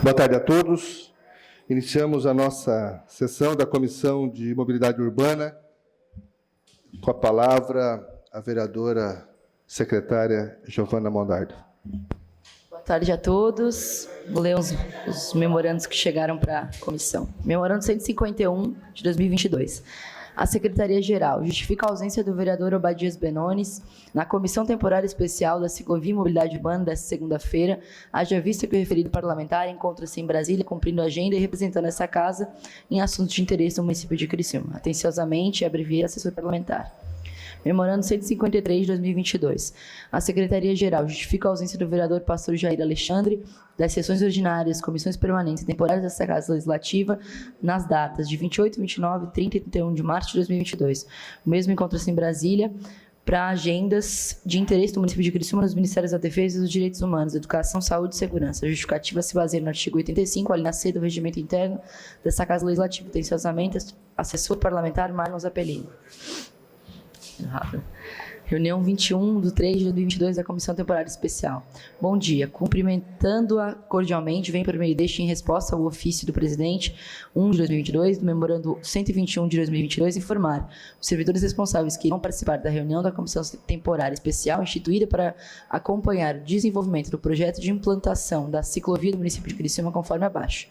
Boa tarde a todos. Iniciamos a nossa sessão da Comissão de Mobilidade Urbana. Com a palavra, a vereadora secretária Giovana Mondardo. Boa tarde a todos. Vou ler os memorandos que chegaram para a comissão. Memorando 151 de 2022. A Secretaria-Geral justifica a ausência do vereador Obadias Benones na Comissão Temporária Especial da Ciclovia e Mobilidade Urbana desta segunda-feira, haja vista que o referido parlamentar encontra-se em Brasília cumprindo a agenda e representando essa casa em assuntos de interesse do município de Criciúma. Atenciosamente, abreviar assessor parlamentar. Memorando 153 de 2022. A Secretaria-Geral justifica a ausência do vereador pastor Jair Alexandre das sessões ordinárias, comissões permanentes e temporárias desta Casa Legislativa nas datas de 28, 29, 30 e 31 de março de 2022. O mesmo encontra-se em Brasília para agendas de interesse do município de Criciúma nos Ministérios da Defesa e dos Direitos Humanos, Educação, Saúde e Segurança. A justificativa se baseia no artigo 85, alínea C do Regimento Interno desta Casa Legislativa. Atenciosamente, assessor parlamentar Marlon Zappellini. Reunião 21 de 3 de 2022 da Comissão Temporária Especial. Bom dia. Cumprimentando-a cordialmente, vem por meio deste em resposta ao ofício do presidente 1 de 2022, do memorando 121 de 2022, informar os servidores responsáveis que irão participar da reunião da Comissão Temporária Especial instituída para acompanhar o desenvolvimento do projeto de implantação da ciclovia do município de Criciúma conforme abaixo.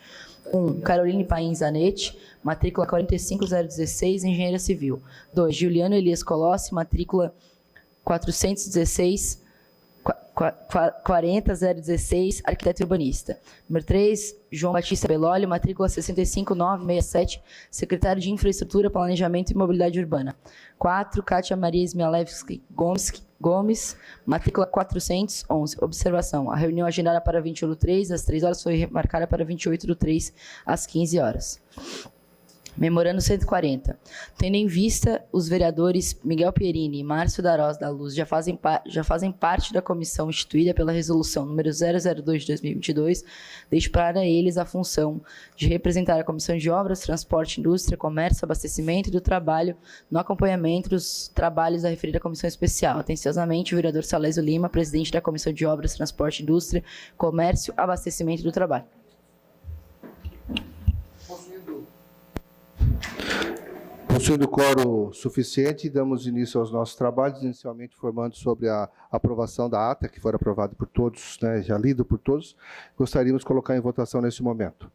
1. Caroline Paim Zanetti, matrícula 45016, engenheira civil. 2. Juliano Elias Colossi, matrícula 40016, arquiteto urbanista. Número 3. João Batista Belólio, matrícula 65967, secretário de Infraestrutura, Planejamento e Mobilidade Urbana. 4. Kátia Maria Smialewski Gomes, matrícula 411. Observação: a reunião agendada para 21 do 3, às 3 horas, foi remarcada para 28 do 3, às 15 horas. Memorando 140. Tendo em vista os vereadores Miguel Pierini e Márcio Darós da Luz já fazem parte da comissão instituída pela resolução número 002 de 2022, deixo para eles a função de representar a Comissão de Obras, Transporte, Indústria, Comércio, Abastecimento e do Trabalho no acompanhamento dos trabalhos da referida Comissão Especial. Atenciosamente, o vereador Salésio Lima, presidente da Comissão de Obras, Transporte, Indústria, Comércio, Abastecimento e do Trabalho. Possuindo quórum suficiente, damos início aos nossos trabalhos, inicialmente formando sobre a aprovação da ata, que foi aprovada por todos, né, já lido por todos. Gostaríamos de colocar em votação neste momento.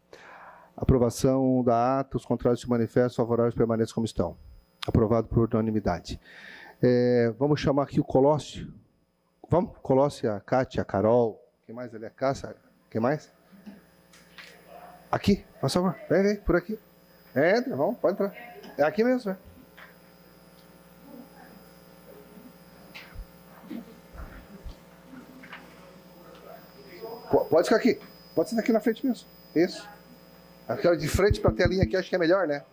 Aprovação da ata, os contrários se manifestam, favoráveis permanecem como estão. Aprovado por unanimidade. Vamos chamar aqui o Colóssio. Vamos? Colóssio, a Kátia, a Carol. Quem mais ali? A Cássia. Quem mais? Aqui, por favor. Vem, por aqui. Entra, vamos, pode entrar. É aqui mesmo, é? Pode ficar aqui. Pode ser aqui na frente mesmo. Isso. Aquela de frente para a telinha aqui, acho que é melhor, né?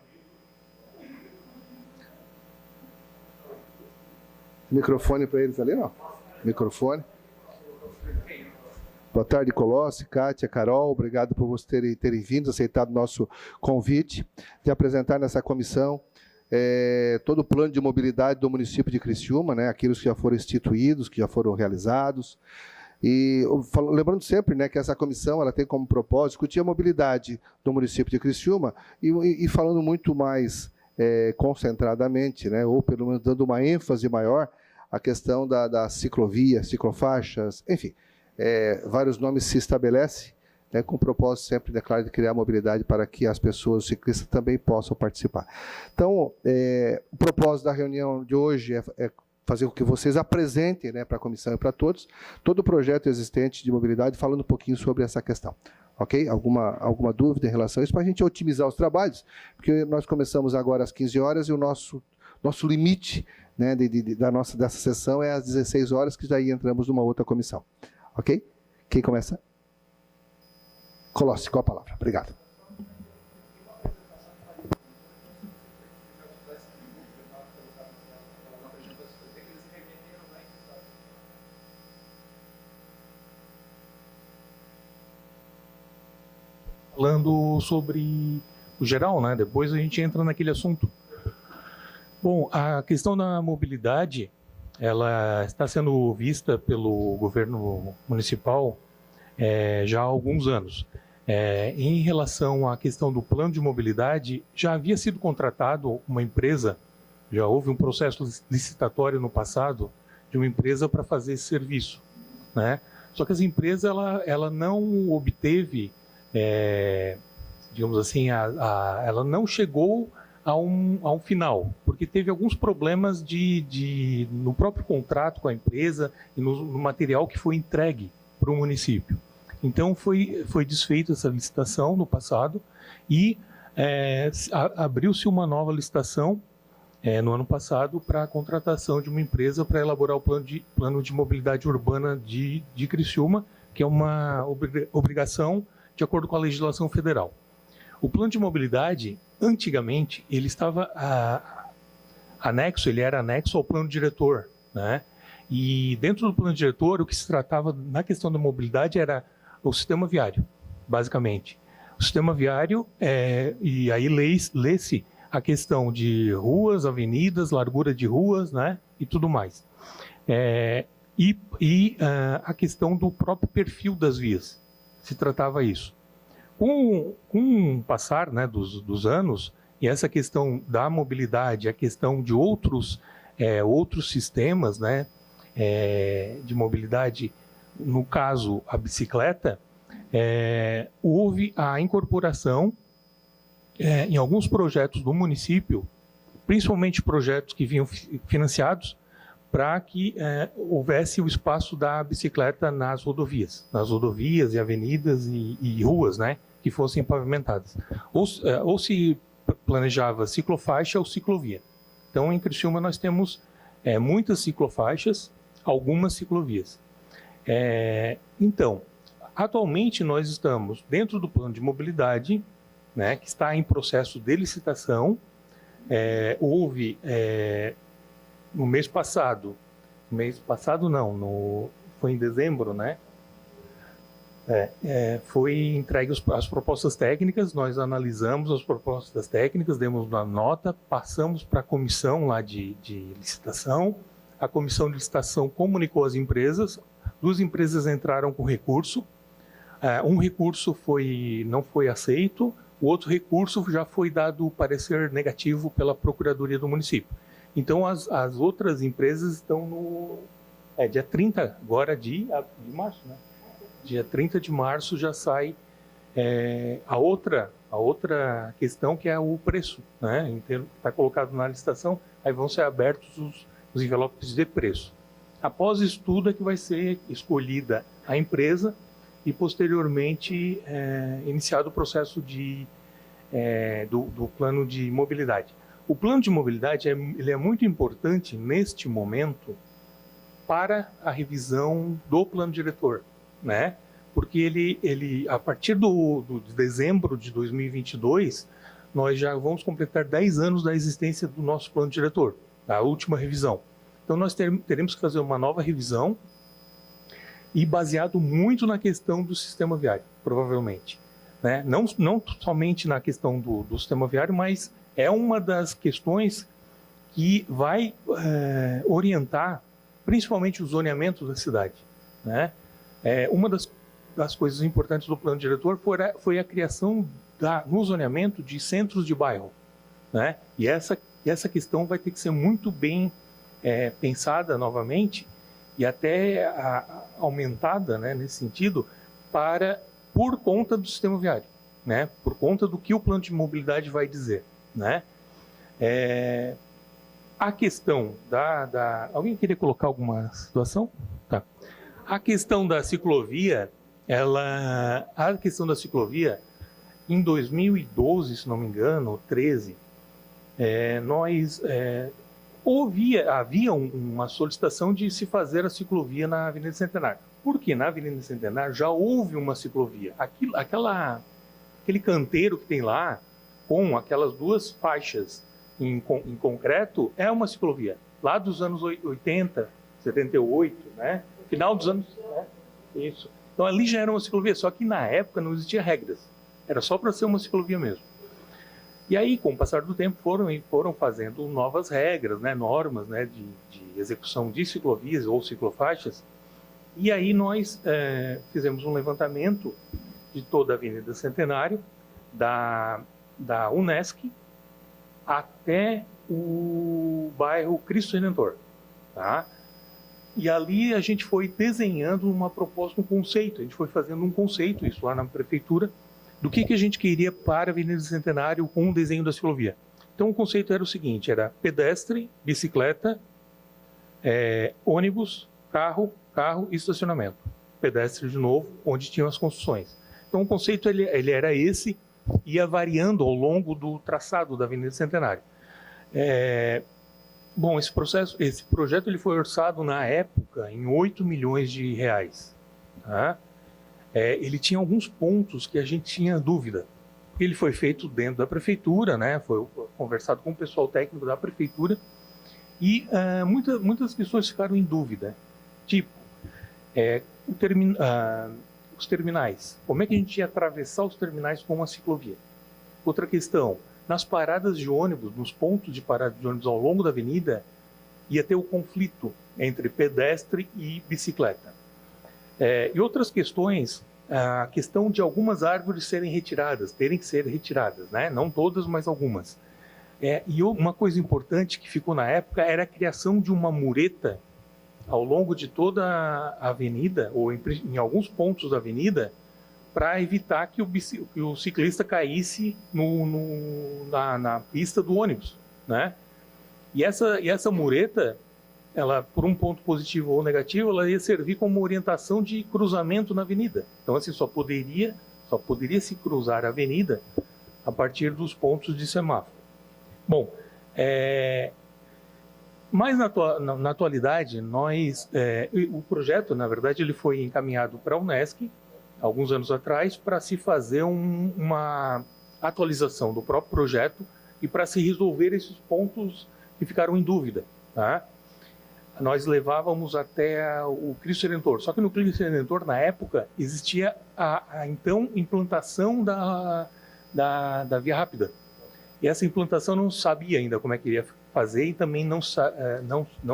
Microfone para eles ali, não? Microfone. Boa tarde, Colossi, Kátia, Carol. Obrigado por vocês terem vindo, aceitado o nosso convite de apresentar nessa comissão todo o plano de mobilidade do município de Criciúma, né, aqueles que já foram instituídos, que já foram realizados. E lembrando sempre, né, que essa comissão ela tem como propósito discutir a mobilidade do município de Criciúma e falando muito mais concentradamente, né, ou pelo menos dando uma ênfase maior à questão da ciclovia, ciclofaixas, enfim. Vários nomes se estabelecem, né, com o propósito sempre, claro, de criar mobilidade para que as pessoas, os ciclistas, também possam participar. Então, o propósito da reunião de hoje é fazer com que vocês apresentem, né, para a comissão e para todos, todo o projeto existente de mobilidade, falando um pouquinho sobre essa questão. Ok? Alguma dúvida em relação a isso, para a gente otimizar os trabalhos, porque nós começamos agora às 15 horas e o nosso limite, né, dessa sessão é às 16 horas, que daí entramos numa outra comissão. Ok? Quem começa? Colossi, qual a palavra? Obrigado. Falando sobre o geral, né? Depois a gente entra naquele assunto. Bom, a questão da mobilidade, ela está sendo vista pelo governo municipal já há alguns anos. Em relação à questão do plano de mobilidade, já havia sido contratado uma empresa, já houve um processo licitatório no passado de uma empresa para fazer esse serviço, né? Só que essa empresa ela não obteve, digamos assim, ela não chegou a um final, porque teve alguns problemas no próprio contrato com a empresa e no material que foi entregue para o município. Então foi desfeita essa licitação no passado e abriu-se uma nova licitação no ano passado para a contratação de uma empresa para elaborar o plano de mobilidade urbana de Criciúma, que é uma obrigação de acordo com a legislação federal. O plano de mobilidade, antigamente, ele estava ele era anexo ao plano diretor, né? E dentro do plano diretor, o que se tratava na questão da mobilidade era o sistema viário, basicamente. O sistema viário, e aí lê-se a questão de ruas, avenidas, largura de ruas, né, e tudo mais. A questão do próprio perfil das vias, se tratava isso. Com o passar, né, dos anos, e essa questão da mobilidade, a questão de outros sistemas, né, de mobilidade, no caso a bicicleta, houve a incorporação em alguns projetos do município, principalmente projetos que vinham financiados, para que houvesse o espaço da bicicleta nas rodovias e avenidas e ruas, né, que fossem pavimentadas. Ou se planejava ciclofaixa ou ciclovia. Então, em Criciúma, nós temos muitas ciclofaixas, algumas ciclovias. Então, atualmente nós estamos dentro do plano de mobilidade, né, que está em processo de licitação. Houve no mês passado não, foi em dezembro, né? Foi entregue as propostas técnicas, nós analisamos as propostas técnicas, demos uma nota, passamos para a comissão lá de licitação. A comissão de licitação comunicou às empresas, 2 empresas entraram com recurso, um recurso não foi aceito, o outro recurso já foi dado parecer negativo pela Procuradoria do município. Então as outras empresas estão no dia 30 agora de março, né? Dia 30 de março já sai a outra questão, que é o preço, né? Está colocado na licitação, aí vão ser abertos os envelopes de preço. Após isso tudo é que vai ser escolhida a empresa e posteriormente iniciado o processo do plano de mobilidade. O plano de mobilidade ele é muito importante neste momento para a revisão do plano diretor, né? Porque ele a partir de dezembro de 2022, nós já vamos completar 10 anos da existência do nosso plano diretor, a última revisão. Então nós teremos que fazer uma nova revisão e baseado muito na questão do sistema viário, provavelmente, né? Não somente na questão do sistema viário, mas é uma das questões que vai orientar principalmente o zoneamento da cidade, né? Uma das coisas importantes do plano diretor foi a criação no zoneamento de centros de bairro, né? E essa questão vai ter que ser muito bem pensada novamente e até aumentada, né, nesse sentido, por conta do sistema viário, né? Por conta do que o plano de mobilidade vai dizer, né? A questão alguém queria colocar alguma situação? Tá. A questão da ciclovia, em 2012, se não me engano, 13, havia uma solicitação de se fazer a ciclovia na Avenida Centenário. Porque na Avenida Centenário já houve uma ciclovia. Aquele canteiro que tem lá, com aquelas 2 faixas em concreto, é uma ciclovia. Lá dos anos 80, 78, né? Final dos anos... Isso. Então ali já era uma ciclovia, só que na época não existia regras. Era só para ser uma ciclovia mesmo. E aí, com o passar do tempo, foram fazendo novas regras, né, normas, né, de execução de ciclovias ou ciclofaixas. E aí nós fizemos um levantamento de toda a Avenida Centenário, da Unesc até o bairro Cristo Redentor, tá? E ali a gente foi desenhando uma proposta, um conceito, a gente foi fazendo um conceito, isso lá na prefeitura, do que a gente queria para a Avenida Centenário com o desenho da ciclovia. Então o conceito era o seguinte, era pedestre, bicicleta, ônibus, carro e estacionamento. Pedestre de novo, onde tinham as construções. Então o conceito ele era esse, ia variando ao longo do traçado da Avenida Centenário. Bom, esse projeto ele foi orçado na época em 8 milhões de reais. Tá? Ele tinha alguns pontos que a gente tinha dúvida. Ele foi feito dentro da prefeitura, né? Foi conversado com o pessoal técnico da prefeitura e muitas questões ficaram em dúvida. Tipo, os terminais. Como é que a gente ia atravessar os terminais com uma ciclovia? Outra questão, nas paradas de ônibus, nos pontos de parada de ônibus ao longo da avenida, ia ter o conflito entre pedestre e bicicleta. E outras questões, a questão de algumas árvores terem que ser retiradas, né? Não todas, mas algumas. E uma coisa importante que ficou na época era a criação de uma mureta ao longo de toda a avenida, ou em alguns pontos da avenida, para evitar que o ciclista caísse na pista do ônibus, né? E essa mureta, ela, por um ponto positivo ou negativo, ela ia servir como orientação de cruzamento na avenida. Então, assim, só poderia se cruzar a avenida a partir dos pontos de semáforo. Bom, mas na atualidade, o projeto, na verdade, ele foi encaminhado para a Unesc, alguns anos atrás, para se fazer uma atualização do próprio projeto e para se resolver esses pontos que ficaram em dúvida, tá? Nós levávamos até o Cristo Redentor, só que no Cristo Redentor, na época, existia a então implantação da Via Rápida. E essa implantação não sabia ainda como é que iria fazer e também não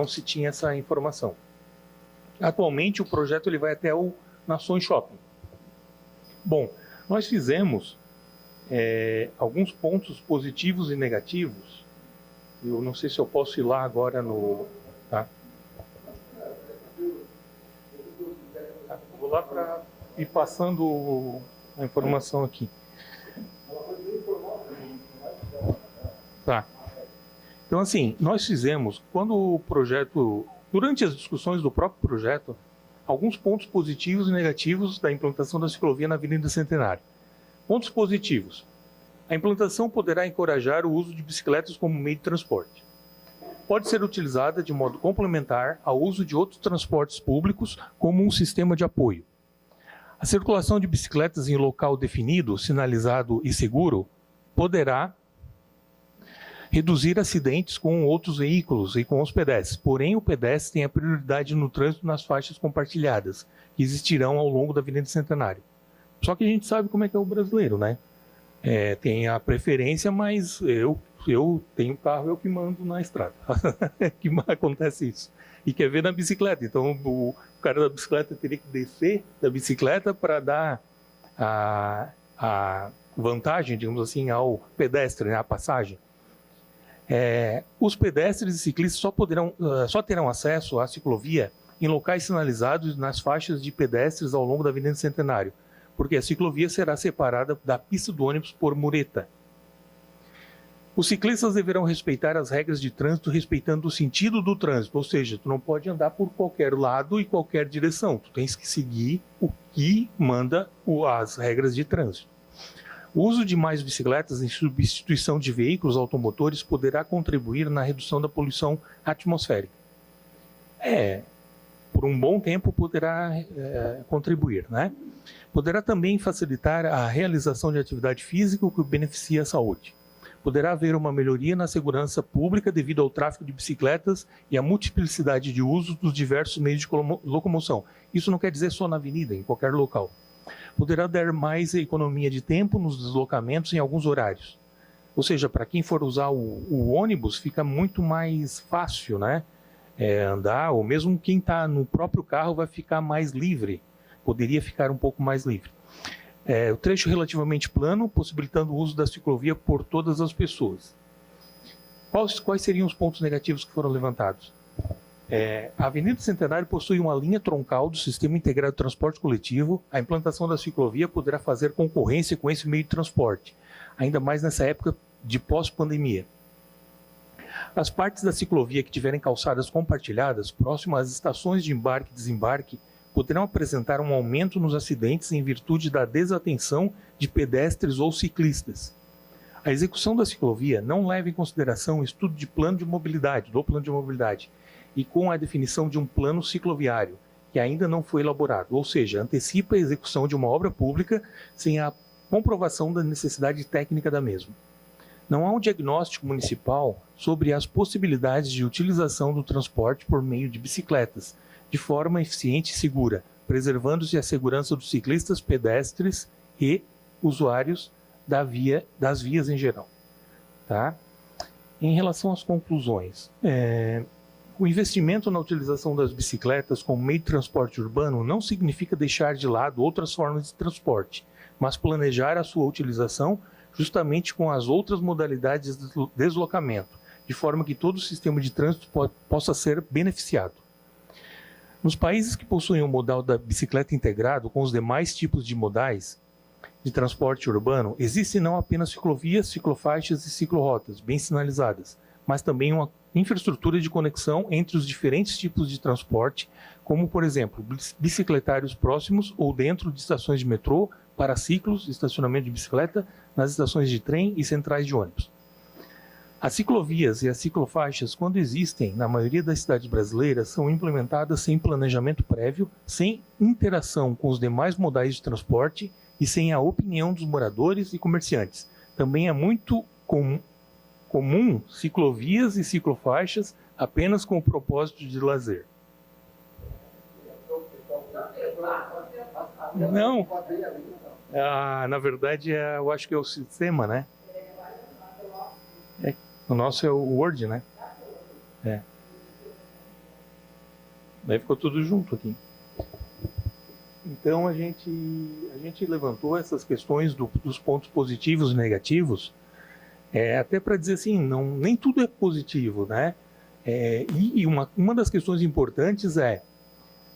se tinha essa informação. Atualmente, o projeto ele vai até o Nações Shopping. Bom, nós fizemos alguns pontos positivos e negativos. Eu não sei se eu posso ir lá agora tá? Vou lá para ir passando a informação aqui. Tá. Então, assim, nós fizemos, durante as discussões do próprio projeto, alguns pontos positivos e negativos da implantação da ciclovia na Avenida Centenário. Pontos positivos. A implantação poderá encorajar o uso de bicicletas como meio de transporte. Pode ser utilizada de modo complementar ao uso de outros transportes públicos como um sistema de apoio. A circulação de bicicletas em local definido, sinalizado e seguro poderá reduzir acidentes com outros veículos e com os pedestres. Porém, o pedestre tem a prioridade no trânsito nas faixas compartilhadas, que existirão ao longo da Avenida Centenário. Só que a gente sabe como é que é o brasileiro, né? Tem a preferência, mas eu tenho carro, eu que mando na estrada. Que acontece isso. E quer ver na bicicleta. Então, o cara da bicicleta teria que descer da bicicleta para dar a vantagem, digamos assim, ao pedestre, né, a passagem. Os pedestres e ciclistas só terão acesso à ciclovia em locais sinalizados nas faixas de pedestres ao longo da Avenida Centenário, porque a ciclovia será separada da pista do ônibus por mureta. Os ciclistas deverão respeitar as regras de trânsito respeitando o sentido do trânsito, ou seja, tu não pode andar por qualquer lado e qualquer direção, tu tens que seguir o que manda as regras de trânsito. O uso de mais bicicletas em substituição de veículos automotores poderá contribuir na redução da poluição atmosférica. Por um bom tempo poderá contribuir, né? Poderá também facilitar a realização de atividade física, o que beneficia a saúde. Poderá haver uma melhoria na segurança pública devido ao tráfego de bicicletas e à multiplicidade de usos dos diversos meios de locomoção. Isso não quer dizer só na avenida, em qualquer local. Poderá dar mais economia de tempo nos deslocamentos em alguns horários. Ou seja, para quem for usar o ônibus, fica muito mais fácil, né? Andar, ou mesmo quem está no próprio carro vai ficar mais livre. Poderia ficar um pouco mais livre. O trecho relativamente plano, possibilitando o uso da ciclovia por todas as pessoas. Quais seriam os pontos negativos que foram levantados? A Avenida Centenário possui uma linha troncal do Sistema Integrado de Transporte Coletivo. A implantação da ciclovia poderá fazer concorrência com esse meio de transporte, ainda mais nessa época de pós-pandemia. As partes da ciclovia que tiverem calçadas compartilhadas, próximas às estações de embarque e desembarque, poderão apresentar um aumento nos acidentes em virtude da desatenção de pedestres ou ciclistas. A execução da ciclovia não leva em consideração o estudo do plano de mobilidade, e com a definição de um plano cicloviário, que ainda não foi elaborado, ou seja, antecipa a execução de uma obra pública sem a comprovação da necessidade técnica da mesma. Não há um diagnóstico municipal sobre as possibilidades de utilização do transporte por meio de bicicletas, de forma eficiente e segura, preservando-se a segurança dos ciclistas, pedestres e usuários das vias em geral. Tá? Em relação às conclusões, o investimento na utilização das bicicletas como meio de transporte urbano não significa deixar de lado outras formas de transporte, mas planejar a sua utilização justamente com as outras modalidades de deslocamento, de forma que todo o sistema de trânsito possa ser beneficiado. Nos países que possuem o modal da bicicleta integrado com os demais tipos de modais de transporte urbano, existem não apenas ciclovias, ciclofaixas e ciclorotas bem sinalizadas, mas também uma infraestrutura de conexão entre os diferentes tipos de transporte, como, por exemplo, bicicletários próximos ou dentro de estações de metrô, paraciclos, estacionamento de bicicleta, nas estações de trem e centrais de ônibus. As ciclovias e as ciclofaixas, quando existem na maioria das cidades brasileiras, são implementadas sem planejamento prévio, sem interação com os demais modais de transporte e sem a opinião dos moradores e comerciantes. Também é muito comum ciclovias e ciclofaixas apenas com o propósito de lazer. Não. Na verdade, eu acho que é o sistema, né? O nosso é o Word, né? Daí ficou tudo junto aqui. Então a gente levantou essas questões dos pontos positivos e negativos, até para dizer assim, nem tudo é positivo, né? E uma das questões importantes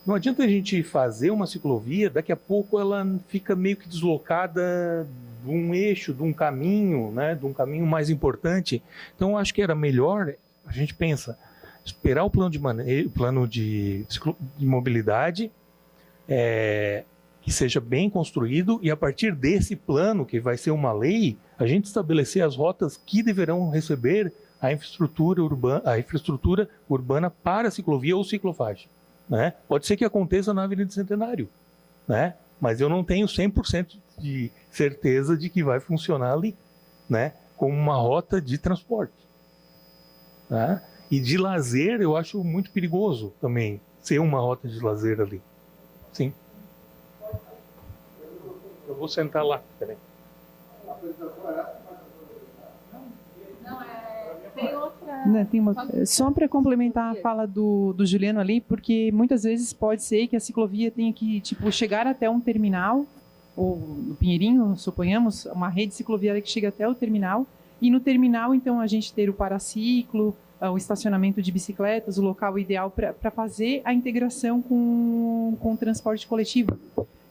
não adianta a gente fazer uma ciclovia, daqui a pouco ela fica meio que deslocada de um eixo, de um caminho, né, de um caminho mais importante. Então, eu acho que era melhor, a gente pensa, esperar o plano de mobilidade, que seja bem construído, e a partir desse plano, que vai ser uma lei, a gente estabelecer as rotas que deverão receber a infraestrutura urbana para a ciclovia ou ciclofaixa. Né? Pode ser que aconteça na Avenida Centenário, né? Mas eu não tenho 100% de certeza de que vai funcionar ali, né? Como uma rota de transporte. Tá? E de lazer eu acho muito perigoso também ser uma rota de lazer ali. Sim. Eu vou sentar lá, peraí. Só para complementar a fala do Juliano ali, porque muitas vezes pode ser que a ciclovia tenha que chegar até um terminal, ou no Pinheirinho, suponhamos, uma rede cicloviária que chega até o terminal, e no terminal, então, a gente ter o paraciclo, o estacionamento de bicicletas, o local ideal para fazer a integração com o transporte coletivo.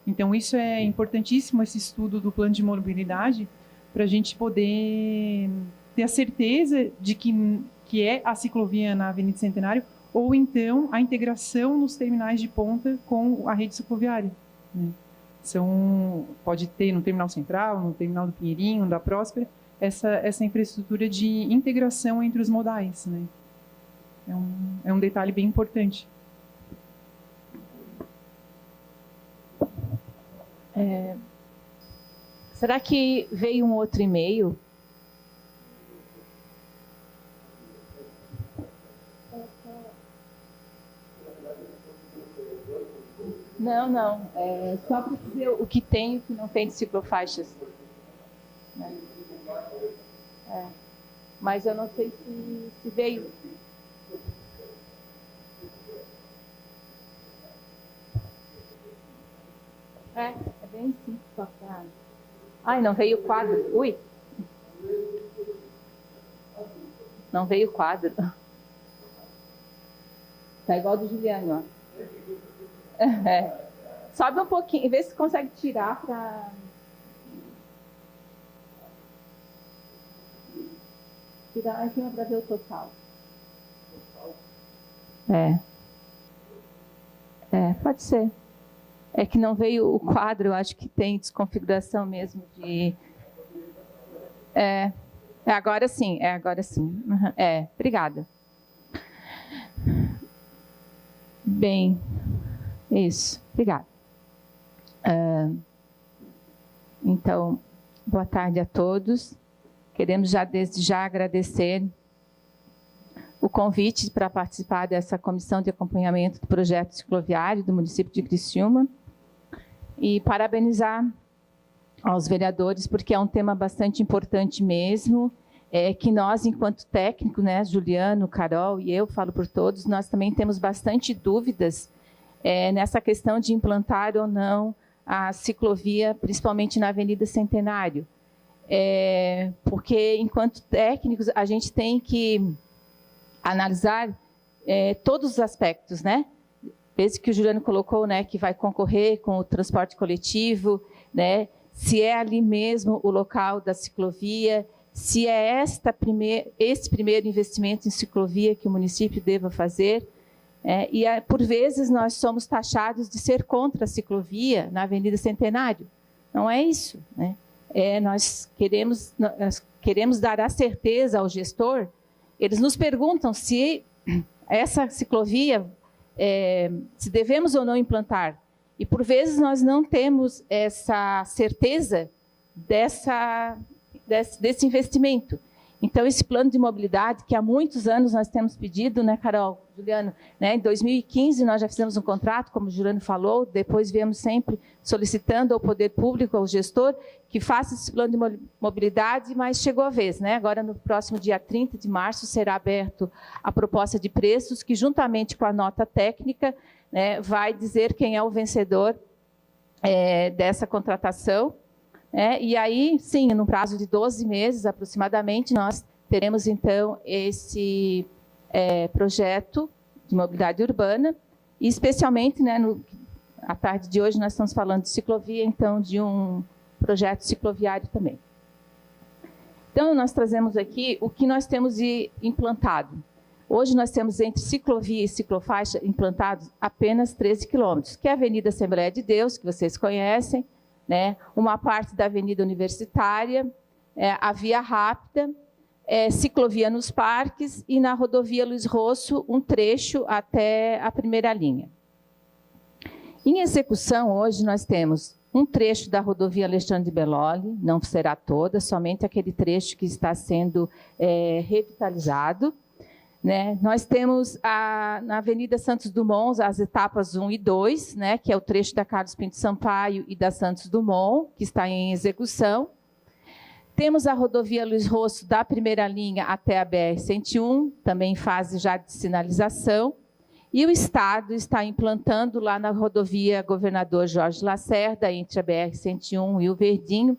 Então, isso é importantíssimo, esse estudo do plano de mobilidade, para a gente poder ter a certeza de que é a ciclovia na Avenida Centenário, ou então a integração nos terminais de ponta com a rede cicloviária. Né? Pode ter no Terminal Central, no Terminal do Pinheirinho, da Próspera, essa infraestrutura de integração entre os modais. Né? É um detalhe bem importante. Será que veio um outro e-mail? Não. É só para dizer o que tem e o que não tem de ciclofaixas. Né? Mas eu não sei se veio. É bem bem simples só pra... Ai, não veio o quadro. Ui. Não veio o quadro. Tá igual do Juliano, ó. É. Sobe um pouquinho, vê se consegue tirar para... Tirar em cima para ver o total. Pode ser. É que não veio o quadro, eu acho que tem desconfiguração mesmo de... Agora sim, agora sim. Uhum. Obrigada. Bem, isso, obrigada. Então, boa tarde a todos. Queremos desde já agradecer o convite para participar dessa comissão de acompanhamento do projeto cicloviário do município de Criciúma e parabenizar aos vereadores, porque é um tema bastante importante mesmo, que nós, enquanto técnico, né, Juliano, Carol e eu, falo por todos, nós também temos bastante dúvidas nessa questão de implantar ou não a ciclovia, principalmente na Avenida Centenário. Porque, enquanto técnicos, a gente tem que analisar todos os aspectos, né? Desde que o Juliano colocou, né, que vai concorrer com o transporte coletivo, né? Se é ali mesmo o local da ciclovia, se é esse primeiro investimento em ciclovia que o município deva fazer. Por vezes, nós somos taxados de ser contra a ciclovia na Avenida Centenário. Não é isso, né? Nós queremos dar a certeza ao gestor. Eles nos perguntam se essa ciclovia, se devemos ou não implantar. E, por vezes, nós não temos essa certeza desse investimento. Então, esse plano de mobilidade, que há muitos anos nós temos pedido, né, Carol, Juliano, né, em 2015 nós já fizemos um contrato, como o Juliano falou, depois viemos sempre solicitando ao poder público, ao gestor, que faça esse plano de mobilidade, mas chegou a vez, né? Agora, no próximo dia 30 de março, será aberto a proposta de preços, que juntamente com a nota técnica, né, vai dizer quem é o vencedor dessa contratação. E aí, sim, no prazo de 12 meses, aproximadamente, nós teremos, então, esse projeto de mobilidade urbana, e especialmente, né, à tarde de hoje, nós estamos falando de ciclovia, então, de um projeto cicloviário também. Então, nós trazemos aqui o que nós temos implantado. Hoje, nós temos entre ciclovia e ciclofaixa implantados apenas 13 quilômetros, que é a Avenida Assembleia de Deus, que vocês conhecem, né? Uma parte da Avenida Universitária, a Via Rápida, ciclovia nos parques e na rodovia Luiz Rosso, um trecho até a primeira linha. Em execução, hoje, nós temos um trecho da rodovia Alexandre de Belloli, não será toda, somente aquele trecho que está sendo revitalizado. Né? Nós temos na Avenida Santos Dumont as etapas 1 e 2, né? Que é o trecho da Carlos Pinto Sampaio e da Santos Dumont, que está em execução. Temos a rodovia Luiz Rosso da primeira linha até a BR-101, também em fase já de sinalização. E o Estado está implantando lá na rodovia Governador Jorge Lacerda, entre a BR-101 e o Verdinho.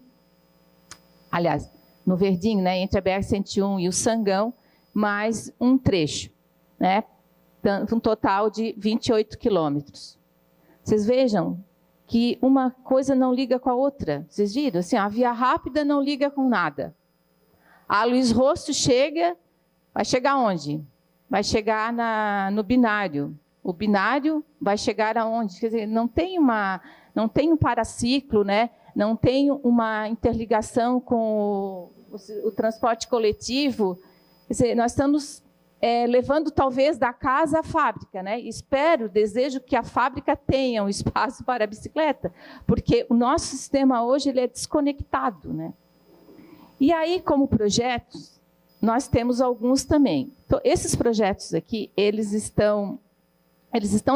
Aliás, no Verdinho, né? Entre a BR-101 e o Sangão, mais um trecho, né? Um total de 28 quilômetros. Vocês vejam que uma coisa não liga com a outra. Vocês viram? Assim, a Via Rápida não liga com nada. A Luiz Rosso vai chegar onde? Vai chegar no binário. O binário vai chegar aonde? Quer dizer, não tem um paraciclo, né? Não tem uma interligação com o transporte coletivo. Quer dizer, nós estamos levando, talvez, da casa à fábrica, né? Desejo que a fábrica tenha um espaço para a bicicleta, porque o nosso sistema hoje ele é desconectado, né? E aí, como projetos, nós temos alguns também. Então, esses projetos aqui, eles estão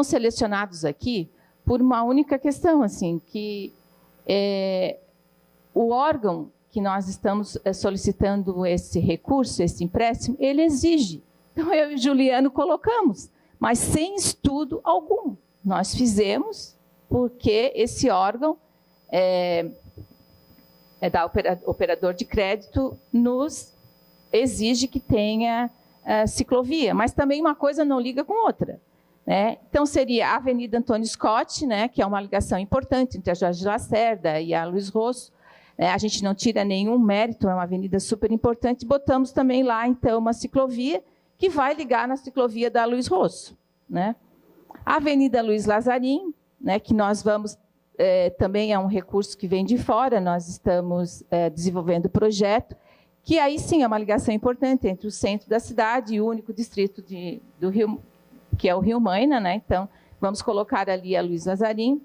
selecionados aqui por uma única questão, assim, que o órgão que nós estamos solicitando esse recurso, esse empréstimo, ele exige. Então, eu e o Juliano colocamos, mas sem estudo algum. Nós fizemos porque esse órgão operador de crédito nos exige que tenha ciclovia, mas também uma coisa não liga com outra, né? Então, seria a Avenida Antônio Scott, né, que é uma ligação importante entre a Jorge Lacerda e a Luiz Rosso. A gente não tira nenhum mérito, é uma avenida super importante. Botamos também lá, então, uma ciclovia que vai ligar na ciclovia da Luiz Rosso, né? A Avenida Luiz Lazarim, né, que nós vamos, também é um recurso que vem de fora, nós estamos desenvolvendo o projeto, que aí sim é uma ligação importante entre o centro da cidade e o único distrito do Rio, que é o Rio Maina, né? Então, vamos colocar ali a Luiz Lazarim.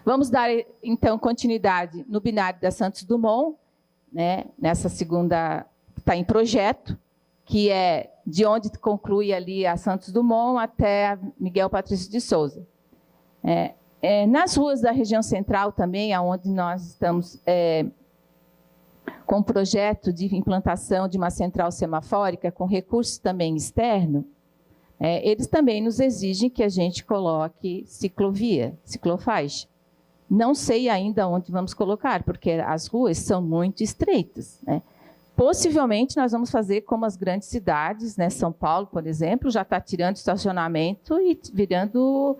Vamos dar, então, continuidade no binário da Santos Dumont, né? Nessa segunda, está em projeto, que é de onde conclui ali a Santos Dumont até a Miguel Patrício de Souza. Nas ruas da região central também, onde nós estamos com um projeto de implantação de uma central semafórica, com recurso também externo, eles também nos exigem que a gente coloque ciclovia, ciclofaixa. Não sei ainda onde vamos colocar, porque as ruas são muito estreitas, né? Possivelmente, nós vamos fazer como as grandes cidades, né? São Paulo, por exemplo, já está tirando estacionamento e virando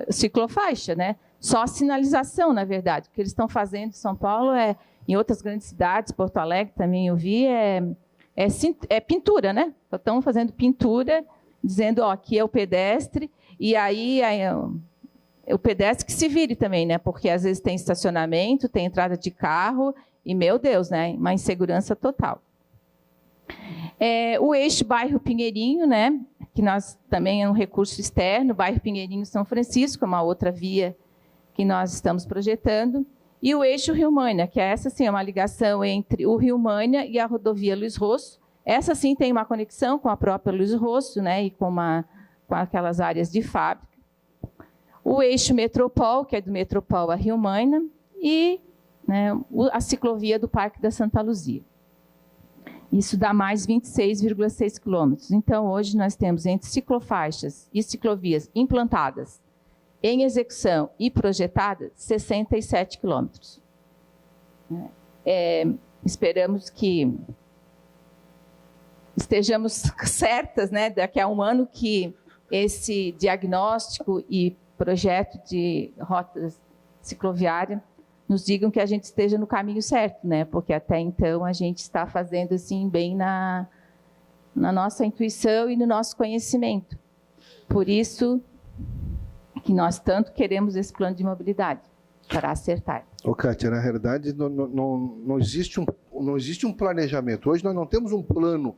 ciclofaixa, né? Só a sinalização, na verdade. O que eles estão fazendo em São Paulo em outras grandes cidades, Porto Alegre também eu vi, é pintura, né? Estão fazendo pintura, dizendo, ó, aqui é o pedestre, e aí o pedestre que se vire também, né? Porque às vezes tem estacionamento, tem entrada de carro, e, meu Deus, né? Uma insegurança total. O eixo bairro Pinheirinho, né? Que nós também é um recurso externo, bairro Pinheirinho São Francisco, uma outra via que nós estamos projetando. E o eixo Rio Maina, que essa sim é uma ligação entre o Rio Maina e a rodovia Luiz Rosso. Essa sim tem uma conexão com a própria Luiz Rosso, né? E com aquelas áreas de fábrica. O eixo Metropol, que é do Metropol a Rio Maina, e, né, a ciclovia do Parque da Santa Luzia. Isso dá mais 26,6 quilômetros. Então, hoje nós temos entre ciclofaixas e ciclovias implantadas, em execução e projetadas, 67 quilômetros. Esperamos que estejamos certas, né, daqui a um ano, que esse diagnóstico e projeto de rotas cicloviárias nos digam que a gente esteja no caminho certo, né? Porque até então a gente está fazendo assim bem na nossa intuição e no nosso conhecimento. Por isso que nós tanto queremos esse plano de mobilidade, para acertar. Kátia, na realidade não existe um planejamento. Hoje nós não temos um plano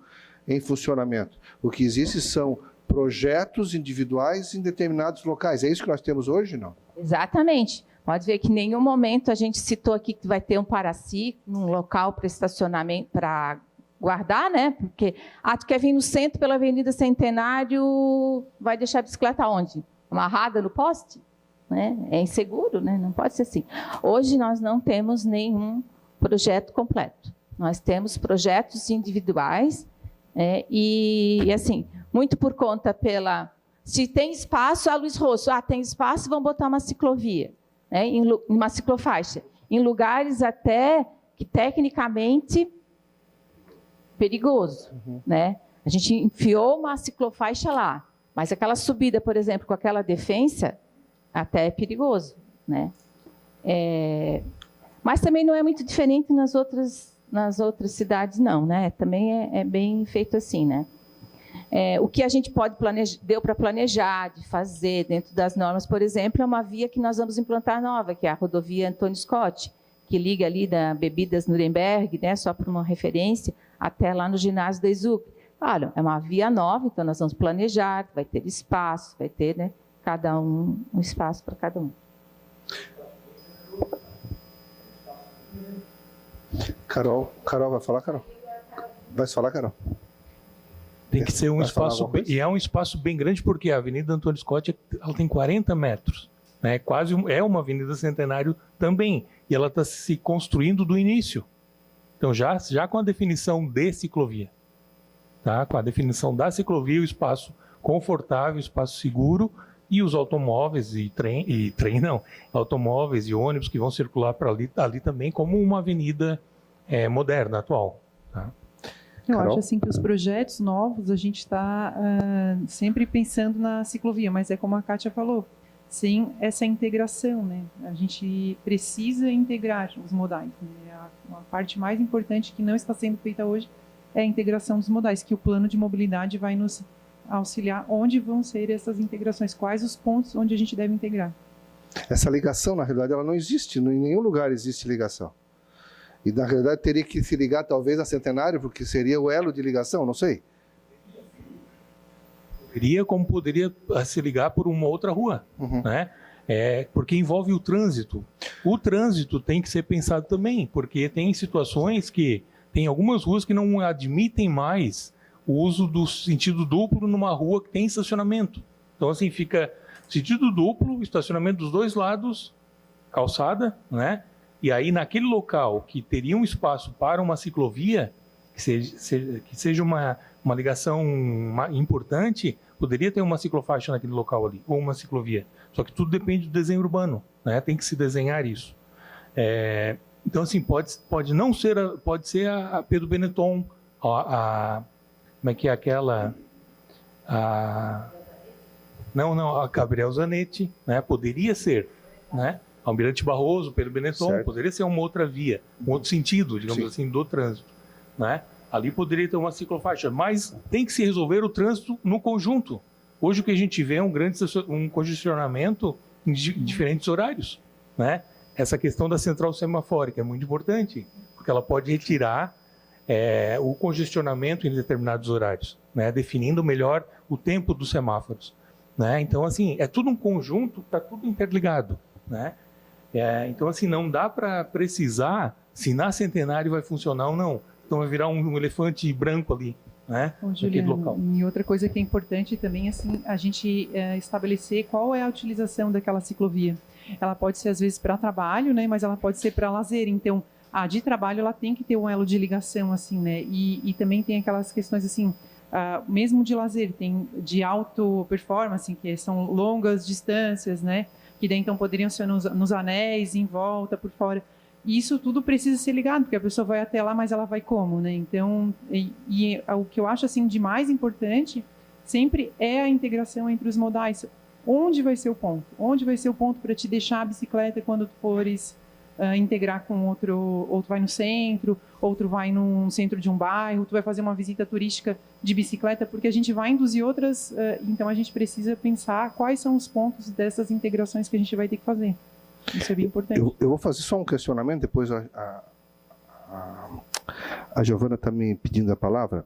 em funcionamento. O que existe são projetos individuais em determinados locais. É isso que nós temos hoje, não? Exatamente. Pode ver que em nenhum momento a gente citou aqui que vai ter um paraciclo, um local para estacionamento, para guardar, né? Porque, tu quer vir no centro pela Avenida Centenário, vai deixar a bicicleta onde? Amarrada no poste? Né? É inseguro, né? Não pode ser assim. Hoje nós não temos nenhum projeto completo. Nós temos projetos individuais, e assim, muito por conta se tem espaço, a Luiz Rosso, tem espaço, vamos botar uma ciclovia, né, uma ciclofaixa, em lugares até que tecnicamente perigoso, né? A gente enfiou uma ciclofaixa lá, mas aquela subida, por exemplo, com aquela defensa, até é perigoso, né? Mas também não é muito diferente nas outras cidades, não, né? Também é bem feito assim, né? O que a gente pode deu para planejar, de fazer dentro das normas, por exemplo, é uma via que nós vamos implantar nova, que é a rodovia Antônio Scott, que liga ali da Bebidas Nuremberg, né, só para uma referência, até lá no ginásio da Exuc. Claro, é uma via nova, então nós vamos planejar, vai ter espaço, vai ter, né, cada um espaço para cada um. Carol vai falar, Carol? Vai falar, Carol? Tem que ser um espaço, e é um espaço bem grande, porque a Avenida Antônio Scott ela tem 40 metros, né? É uma avenida centenário também, e ela está se construindo do início. Então, já com a definição de ciclovia, tá? Com a definição da ciclovia, o espaço confortável, o espaço seguro, e os automóveis automóveis e ônibus que vão circular para ali também como uma avenida moderna, atual. Tá? Eu Carol? acho assim que os projetos novos a gente está sempre pensando na ciclovia, mas é como a Kátia falou, sem essa integração, né? A gente precisa integrar os modais. Né? A parte mais importante que não está sendo feita hoje é a integração dos modais, que o plano de mobilidade vai nos auxiliar onde vão ser essas integrações, quais os pontos onde a gente deve integrar. Essa ligação, na realidade, ela não existe, em nenhum lugar existe ligação. E, na realidade, teria que se ligar, talvez, a Centenário, porque seria o elo de ligação, não sei. Como poderia se ligar por uma outra rua, né? Porque envolve o trânsito. O trânsito tem que ser pensado também, porque tem situações que tem algumas ruas que não admitem mais o uso do sentido duplo numa rua que tem estacionamento. Então, assim, fica sentido duplo, estacionamento dos dois lados, calçada, né? E aí, naquele local que teria um espaço para uma ciclovia, que seja uma ligação importante, poderia ter uma ciclofaixa naquele local ali, ou uma ciclovia. Só que tudo depende do desenho urbano, né? Tem que se desenhar isso. Então, assim, pode não ser, pode ser a Pedro Benetton, como é que é aquela... Não, a Gabriel Zanetti, né? Poderia ser, né? Almirante Barroso, Pedro Benetton, certo. Poderia ser uma outra via, um outro sentido, digamos assim, do trânsito, né? Ali poderia ter uma ciclofaixa, mas tem que se resolver o trânsito no conjunto. Hoje o que a gente vê é um congestionamento em diferentes horários, né? Essa questão da central semafórica é muito importante, porque ela pode retirar o congestionamento em determinados horários, né? Definindo melhor o tempo dos semáforos, né? Então, assim, é tudo um conjunto, está tudo interligado, né? Então, assim, não dá para precisar se na Centenário vai funcionar ou não. Então, vai virar um elefante branco ali, né? Naquele local. E outra coisa que é importante também, assim, a gente estabelecer qual é a utilização daquela ciclovia. Ela pode ser, às vezes, para trabalho, né? Mas ela pode ser para lazer. Então, de trabalho, ela tem que ter um elo de ligação, assim, né? E também tem aquelas questões, assim, mesmo de lazer, tem de alto performance, que são longas distâncias, né? Que daí, então, poderiam ser nos anéis, em volta, por fora. E isso tudo precisa ser ligado, porque a pessoa vai até lá, mas ela vai como, né? Então, o que eu acho, assim, de mais importante sempre é a integração entre os modais. Onde vai ser o ponto? Onde vai ser o ponto para te deixar a bicicleta quando tu fores integrar com outro vai no centro, outro vai num centro de um bairro, tu vai fazer uma visita turística de bicicleta, porque a gente vai induzir outras, então a gente precisa pensar quais são os pontos dessas integrações que a gente vai ter que fazer. Isso é bem importante. Eu vou fazer só um questionamento, depois a Giovana está me pedindo a palavra.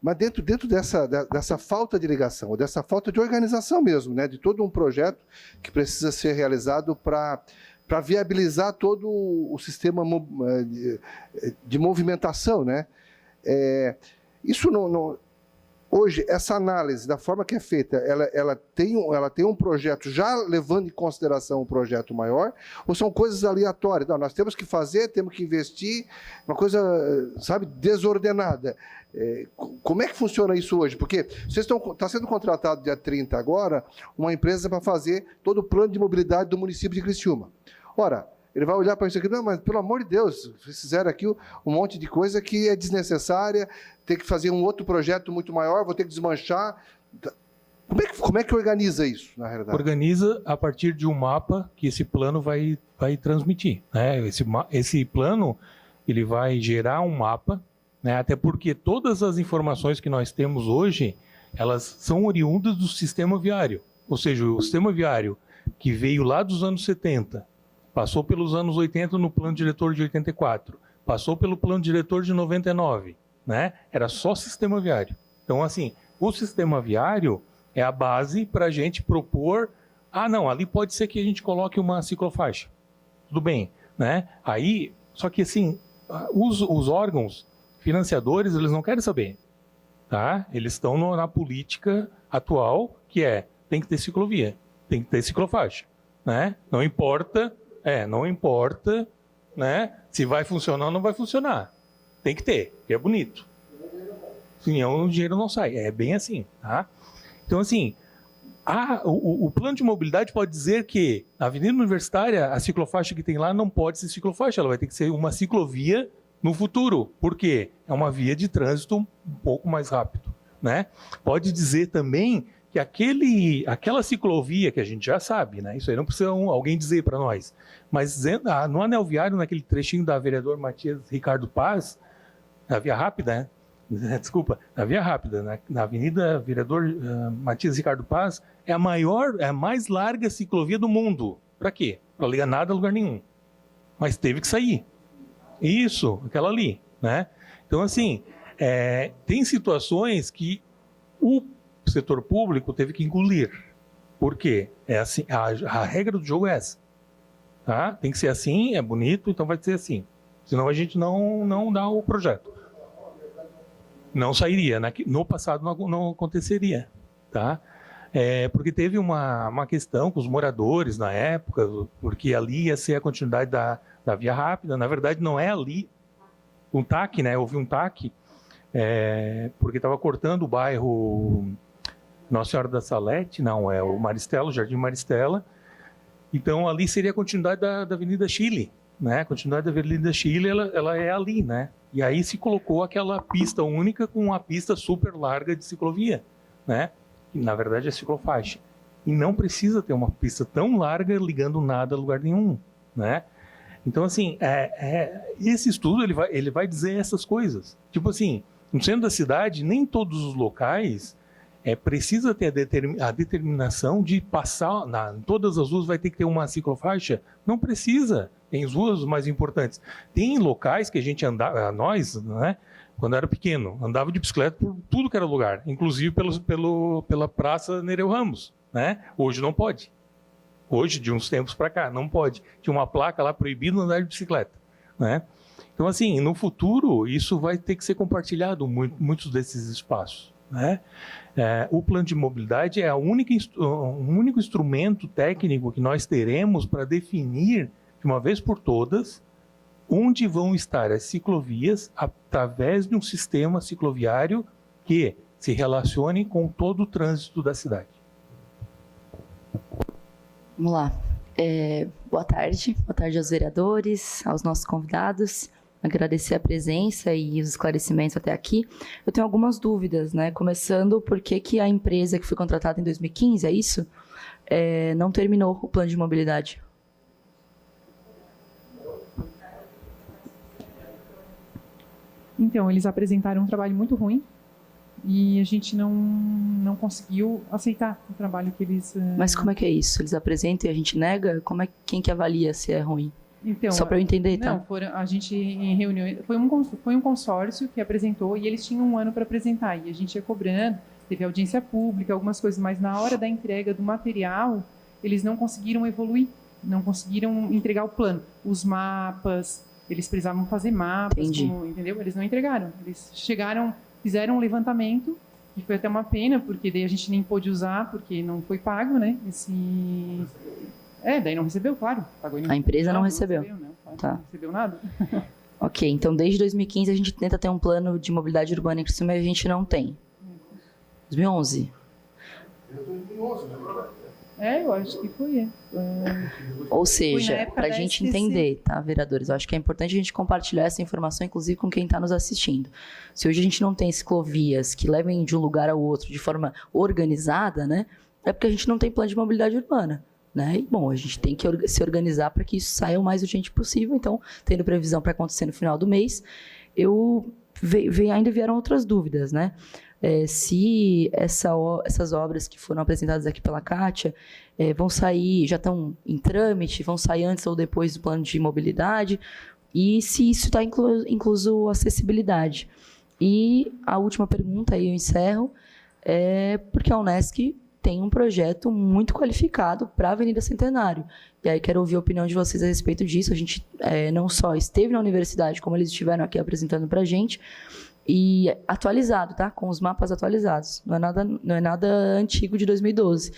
Mas dentro dessa falta de ligação, ou dessa falta de organização mesmo, né, de todo um projeto que precisa ser realizado para viabilizar todo o sistema de movimentação, né? Isso hoje, essa análise, da forma que é feita, ela tem um projeto já levando em consideração um projeto maior, ou são coisas aleatórias? Não, nós temos que fazer, temos que investir, uma coisa, sabe, desordenada. Como é que funciona isso hoje? Porque está sendo contratado dia 30 agora, uma empresa para fazer todo o plano de mobilidade do município de Criciúma. Ora, ele vai olhar para isso aqui, não, mas pelo amor de Deus, vocês fizeram aqui um monte de coisa que é desnecessária, tem que fazer um outro projeto muito maior, vou ter que desmanchar. Como é que organiza isso, na realidade? Organiza a partir de um mapa que esse plano vai transmitir, né? Esse plano, ele vai gerar um mapa, né? Até porque todas as informações que nós temos hoje, elas são oriundas do sistema viário. Ou seja, o sistema viário que veio lá dos anos 70, passou pelos anos 80 no plano diretor de 84, passou pelo plano diretor de 99, né? Era só sistema viário. Então, assim, o sistema viário é a base para a gente propor, não, ali pode ser que a gente coloque uma ciclofaixa. Tudo bem, né? Aí, só que assim, os órgãos financiadores, eles não querem saber, tá? Eles estão na política atual, que tem que ter ciclovia, tem que ter ciclofaixa, né? Não importa, né? Se vai funcionar ou não vai funcionar. Tem que ter, que é bonito. Senão o dinheiro não sai. É bem assim, tá? Então, assim, O plano de mobilidade pode dizer que na Avenida Universitária, a ciclofaixa que tem lá não pode ser ciclofaixa, ela vai ter que ser uma ciclovia no futuro. Por quê? É uma via de trânsito um pouco mais rápido, né? Pode dizer também que aquela ciclovia que a gente já sabe, né? Isso aí não precisa alguém dizer para nós. Mas no anel viário, naquele trechinho da vereador Matias Ricardo Paz, na via rápida, né? Desculpa, na via rápida, na Avenida Vereador Matias Ricardo Paz, é a mais larga ciclovia do mundo. Para quê? Para ligar nada a lugar nenhum. Mas teve que sair. Isso, aquela ali, né? Então, assim, tem situações que o setor público teve que engolir. Por quê? É assim, a regra do jogo é essa. Tá? Tem que ser assim, é bonito, então vai ser assim. Senão a gente não dá o projeto. Não sairia. No passado não aconteceria. Tá? Porque teve uma questão com os moradores na época, porque ali ia ser a continuidade da via rápida. Na verdade, não é ali. Um TAC, né? Houve um TAC, porque estava cortando o bairro Nossa Senhora da Salete, não, é o Maristela, o Jardim Maristela. Então, ali seria a continuidade da Avenida Chile, né? A continuidade da Avenida Chile, ela é ali, né? E aí se colocou aquela pista única com uma pista super larga de ciclovia, né? Que, na verdade, é ciclofaixa. E não precisa ter uma pista tão larga ligando nada a lugar nenhum, né? Então, assim, esse estudo ele vai dizer essas coisas. Tipo assim, no centro da cidade, nem todos os locais precisa ter a determinação de passar, em todas as ruas vai ter que ter uma ciclofaixa. Não precisa, tem as ruas mais importantes. Tem locais que a gente andava, nós, né, quando era pequeno, andava de bicicleta por tudo que era lugar, inclusive pela Praça Nereu Ramos, né? Hoje não pode. Hoje, de uns tempos para cá, não pode. Tinha uma placa lá proibido andar de bicicleta, né? Então, assim, no futuro, isso vai ter que ser compartilhado, muitos desses espaços, né? O plano de mobilidade é o único instrumento técnico que nós teremos para definir, de uma vez por todas, onde vão estar as ciclovias através de um sistema cicloviário que se relacione com todo o trânsito da cidade. Vamos lá. Boa tarde aos vereadores, aos nossos convidados. Agradecer a presença e os esclarecimentos até aqui. Eu tenho algumas dúvidas, né? Começando por que a empresa que foi contratada em 2015, é isso? Não terminou o plano de mobilidade. Então, eles apresentaram um trabalho muito ruim e a gente não conseguiu aceitar o trabalho que eles... Mas como é que é isso? Eles apresentam e a gente nega? Quem que avalia se é ruim? Então, só para eu entender, tá? Não, a gente em reunião... Foi um consórcio que apresentou e eles tinham um ano para apresentar. E a gente ia cobrando, teve audiência pública, algumas coisas, mas na hora da entrega do material, eles não conseguiram evoluir, não conseguiram entregar o plano. Os mapas, eles precisavam fazer mapas, entendeu? Eles não entregaram. Eles chegaram, fizeram um levantamento, que foi até uma pena, porque daí a gente nem pôde usar, porque não foi pago, né? Daí não recebeu, claro. Pagou a empresa não recebeu. Não recebeu nada. Ok, então desde 2015 a gente tenta ter um plano de mobilidade urbana em Criciúma e a gente não tem. 2011? 2011, na verdade. Eu acho que foi. Ou seja, para a gente entender, tá, vereadores? Eu acho que é importante a gente compartilhar essa informação, inclusive com quem está nos assistindo. Se hoje a gente não tem ciclovias que levem de um lugar ao outro de forma organizada, né? É porque a gente não tem plano de mobilidade urbana. Né? E, bom, a gente tem que se organizar para que isso saia o mais urgente possível. Então, tendo previsão para acontecer no final do mês, ainda vieram outras dúvidas, né? Se essas obras que foram apresentadas aqui pela Kátia vão sair, já estão em trâmite, vão sair antes ou depois do plano de mobilidade, e se isso está incluso acessibilidade. E a última pergunta, aí eu encerro, porque a Unesc tem um projeto muito qualificado para a Avenida Centenário. E aí quero ouvir a opinião de vocês a respeito disso. A gente não só esteve na universidade, como eles estiveram aqui apresentando para a gente, e atualizado, tá? Com os mapas atualizados. Não é nada antigo de 2012.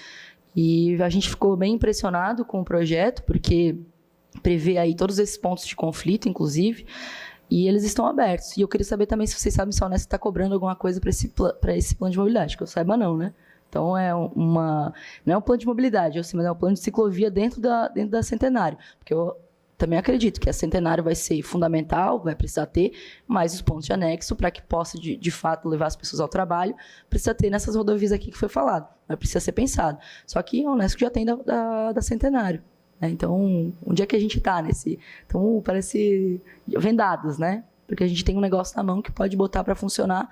E a gente ficou bem impressionado com o projeto, porque prevê aí todos esses pontos de conflito, inclusive, e eles estão abertos. E eu queria saber também se vocês sabem se a Unesco está cobrando alguma coisa para esse plano de mobilidade, que eu saiba não, né? Então, não é um plano de mobilidade, mas é um plano de ciclovia dentro da Centenário. Porque eu também acredito que a Centenário vai ser fundamental, vai precisar ter mais os pontos de anexo para que possa, de fato, levar as pessoas ao trabalho. Precisa ter nessas rodovias aqui que foi falado, mas precisa ser pensado. Só que a Unesco já tem da Centenário. Né? Então, onde é que a gente está nesse... Então, parece vendados, né? Porque a gente tem um negócio na mão que pode botar para funcionar.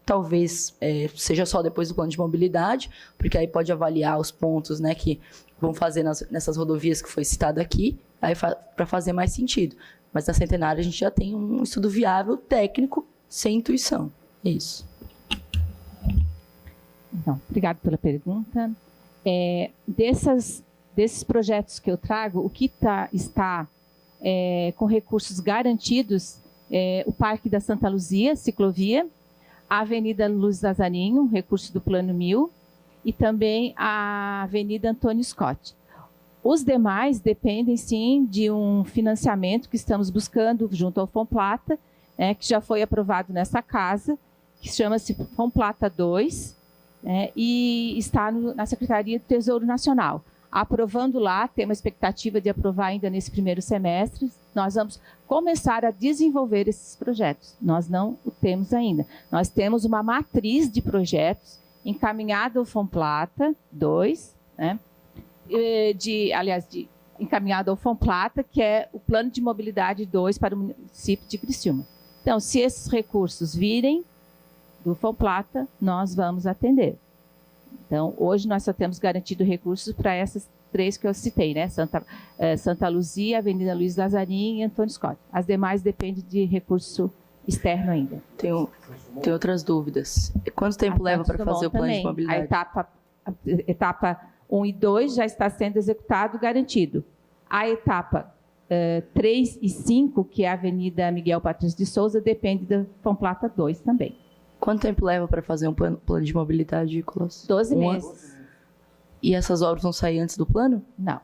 Talvez seja só depois do plano de mobilidade, porque aí pode avaliar os pontos, né, que vão fazer nessas rodovias que foi citado aqui, aí para fazer mais sentido. Mas na Centenário a gente já tem um estudo viável técnico, sem intuição. É isso. Então, obrigado pela pergunta. Desses projetos que eu trago, o que está com recursos garantidos o Parque da Santa Luzia, ciclovia, a Avenida Luiz Lazarinho, recurso do Plano 1000, e também a Avenida Antônio Scott. Os demais dependem, sim, de um financiamento que estamos buscando junto ao Fomplata, que já foi aprovado nessa casa, que chama-se Fomplata 2, e está na Secretaria do Tesouro Nacional. Aprovando lá, temos a expectativa de aprovar ainda nesse primeiro semestre, nós vamos começar a desenvolver esses projetos. Nós não o temos ainda. Nós temos uma matriz de projetos encaminhada ao Fomplata 2, encaminhado ao Fomplata, que é o Plano de Mobilidade 2 para o município de Criciúma. Então, se esses recursos virem do Fomplata, nós vamos atender. Então, hoje nós só temos garantido recursos para essas 3 que eu citei, né? Santa Luzia, Avenida Luiz Lazarinho e Antônio Scott. As demais dependem de recurso externo ainda. Tenho outras dúvidas. Quanto tempo leva para fazer o plano de mobilidade? A etapa 1 e 2 já está sendo executado, garantido. A etapa 3 e 5, que é a Avenida Miguel Patrício de Souza, depende da Fomplata 2 também. Quanto tempo leva para fazer um plano de mobilidade, Colossus? 12 meses. E essas obras vão sair antes do plano? Não.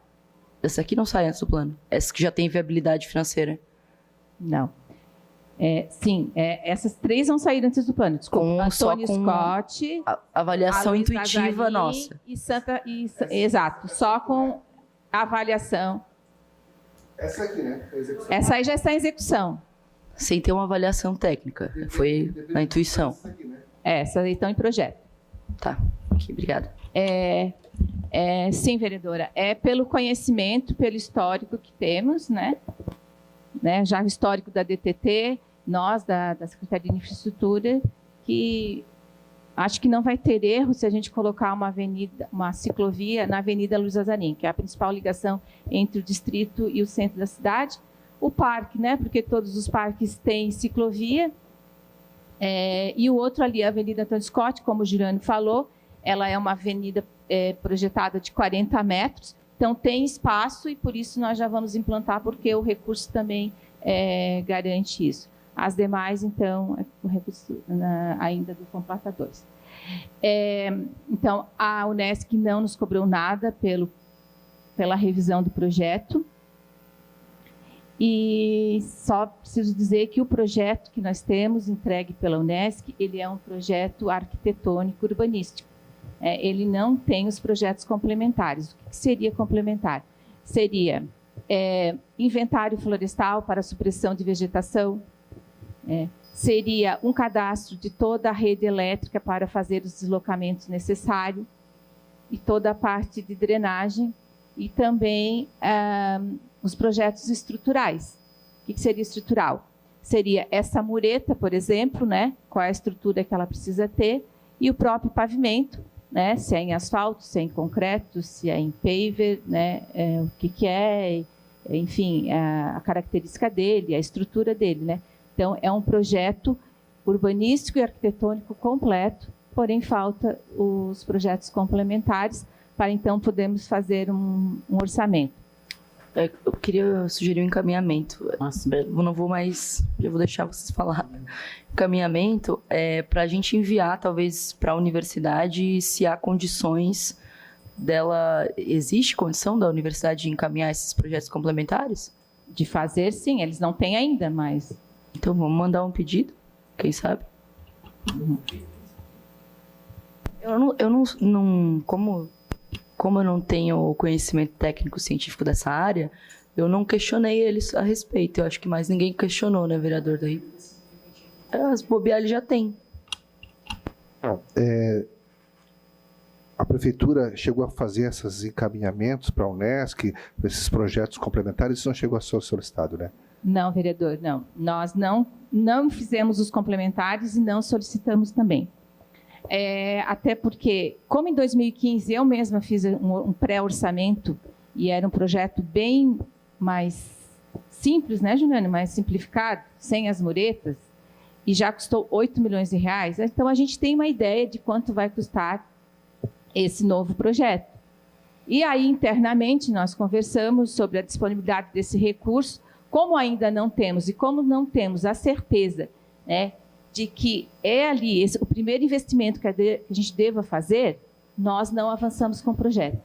Essa aqui não sai antes do plano? Essa que já tem viabilidade financeira? Não. Essas 3 vão sair antes do plano. Desculpa, Antônio Scott... Avaliação intuitiva nossa. Exato. Só com avaliação. Essa aqui, né? Essa aí já está em execução. Sem ter uma avaliação técnica. Foi na intuição. Essa aí estão em projeto. Tá. Aqui, obrigada. Sim, vereadora. É pelo conhecimento, pelo histórico que temos, né? Já o histórico da DTT, nós, da Secretaria de Infraestrutura, que acho que não vai ter erro se a gente colocar uma ciclovia na Avenida Luiz Lazarinho, que é a principal ligação entre o distrito e o centro da cidade. O parque, né? Porque todos os parques têm ciclovia. E o outro ali, a Avenida Antônio Scott, como o Juliano falou, ela é uma avenida projetada de 40 metros, então tem espaço e por isso nós já vamos implantar, porque o recurso também garante isso. As demais, então, o recurso ainda do Fomplata 2. Então, a Unesc não nos cobrou nada pela revisão do projeto. E só preciso dizer que o projeto que nós temos, entregue pela Unesc, ele é um projeto arquitetônico urbanístico. Ele não tem os projetos complementares. O que seria complementar? Seria inventário florestal para supressão de vegetação, seria um cadastro de toda a rede elétrica para fazer os deslocamentos necessários e toda a parte de drenagem e também os projetos estruturais. O que seria estrutural? Seria essa mureta, por exemplo, né? Qual é a estrutura que ela precisa ter e o próprio pavimento, né? Se é em asfalto, se é em concreto, se é em paver, né? O que é, enfim, a característica dele, a estrutura dele, né? Então, é um projeto urbanístico e arquitetônico completo, porém falta os projetos complementares para, então, podermos fazer um orçamento. Eu queria sugerir um encaminhamento. Eu não vou mais, já vou deixar vocês falar. Encaminhamento para a gente enviar, talvez, para a universidade, se há condições dela... Existe condição da universidade de encaminhar esses projetos complementares? De fazer, sim. Eles não têm ainda, mas... Então, vamos mandar um pedido, quem sabe? Como eu não tenho conhecimento técnico científico dessa área, eu não questionei eles a respeito. Eu acho que mais ninguém questionou, né, vereador daí? As bobear ele já tem. A prefeitura chegou a fazer esses encaminhamentos para a Unesc, para esses projetos complementares, isso não chegou a ser solicitado, né? Não, vereador, não. Nós não fizemos os complementares e não solicitamos também. Até porque, como em 2015 eu mesma fiz um pré-orçamento e era um projeto bem mais simples, né, Juliana? Mais simplificado, sem as muretas, e já custou 8 milhões de reais, então a gente tem uma ideia de quanto vai custar esse novo projeto. E aí, internamente, nós conversamos sobre a disponibilidade desse recurso, como ainda não temos, e como não temos a certeza, né, de que é ali o primeiro investimento que a gente deva fazer, nós não avançamos com o projeto.